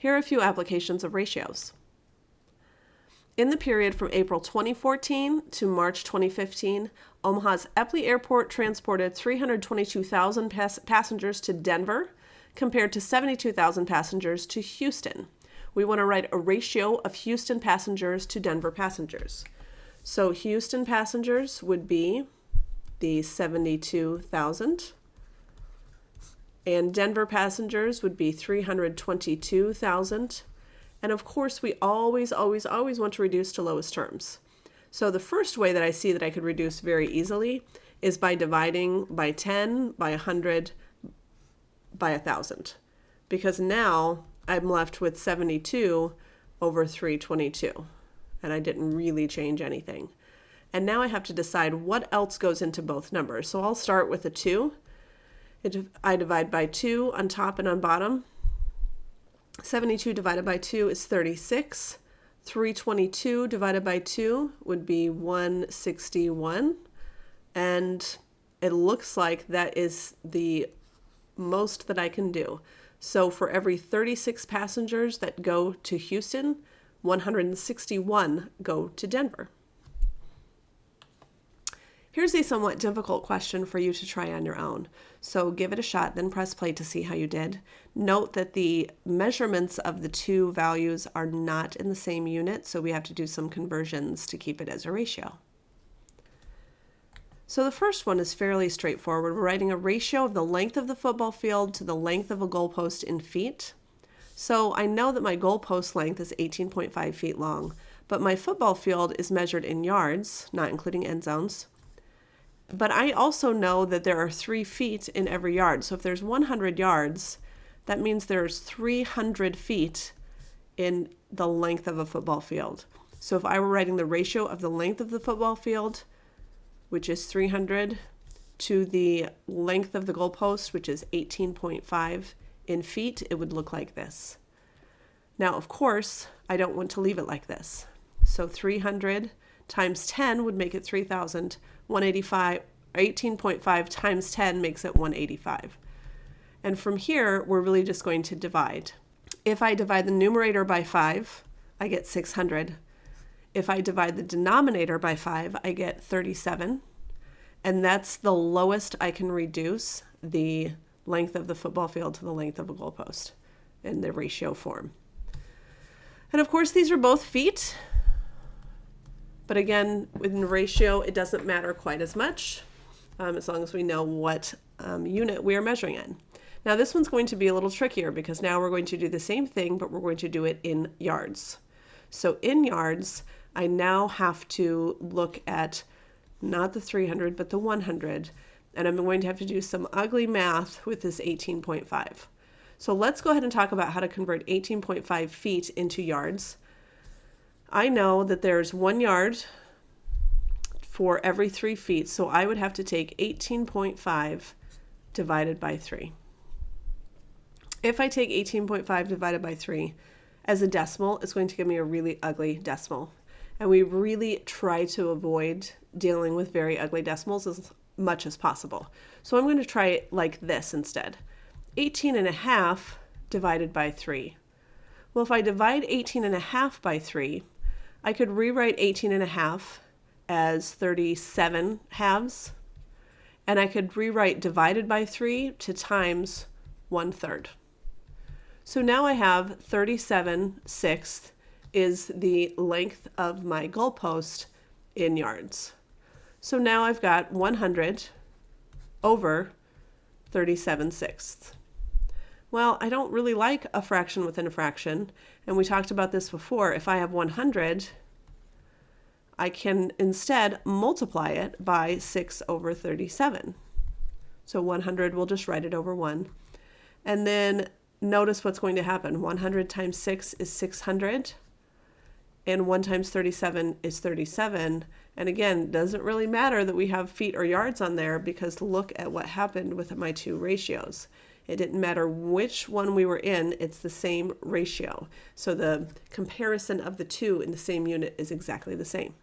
Here are a few applications of ratios. In the period from April 2014 to March 2015, Omaha's Epley Airport transported 322,000 passengers to Denver compared to 72,000 passengers to Houston. We want to write a ratio of Houston passengers to Denver passengers. So Houston passengers would be the 72,000, and Denver passengers would be 322,000. And of course, we always want to reduce to lowest terms. So the first way that I see that I could reduce very easily is by dividing by 10, by 100, by 1,000. Because now I'm left with 72 over 322. And I didn't really change anything. And now I have to decide what else goes into both numbers. So I'll start with a 2. I divide by 2 on top and on bottom. 72 divided by 2 is 36. 322 divided by 2 would be 161. And it looks like that is the most that I can do. So for every 36 passengers that go to Houston, 161 go to Denver. Here's a somewhat difficult question for you to try on your own. So give it a shot, then press play to see how you did. Note that the measurements of the two values are not in the same unit, so we have to do some conversions to keep it as a ratio. So the first one is fairly straightforward. We're writing a ratio of the length of the football field to the length of a goalpost in feet. So I know that my goalpost length is 18.5 feet long, but my football field is measured in yards, not including end zones. But I also know that there are 3 feet in every yard. So if there's 100 yards, that means there's 300 feet in the length of a football field. So if I were writing the ratio of the length of the football field, which is 300, to the length of the goalpost, which is 18.5 in feet, it would look like this. Now, of course, I don't want to leave it like this. So 300 times 10 would make it 3,000. 185, 18.5 times 10 makes it 185. And from here, we're really just going to divide. If I divide the numerator by 5, I get 600. If I divide the denominator by 5, I get 37. And that's the lowest I can reduce the length of the football field to the length of a goalpost in the ratio form. And of course, these are both feet. But again, within ratio, it doesn't matter quite as much as long as we know what unit we are measuring in. Now this one's going to be a little trickier because now we're going to do the same thing, but we're going to do it in yards. So in yards, I now have to look at not the 300, but the 100. And I'm going to have to do some ugly math with this 18.5. So let's go ahead and talk about how to convert 18.5 feet into yards. I know that there's 1 yard for every 3 feet, so I would have to take 18.5 divided by 3. If I take 18.5 divided by 3 as a decimal, it's going to give me a really ugly decimal. And we really try to avoid dealing with very ugly decimals as much as possible. So I'm going to try it like this instead. 18.5 divided by 3. Well, if I divide 18.5 by 3, I could rewrite 18.5 as 37 halves, and I could rewrite divided by 3 to times 1/3. So now I have 37/6 is the length of my goalpost in yards. So now I've got 100 over 37/6. Well, I don't really like a fraction within a fraction, and we talked about this before. If I have 100, I can instead multiply it by 6 over 37. So 100, we'll just write it over 1. And then notice what's going to happen. 100 times 6 is 600, and 1 times 37 is 37. And again, it doesn't really matter that we have feet or yards on there because look at what happened with my two ratios. It didn't matter which one we were in, it's the same ratio. So the comparison of the two in the same unit is exactly the same.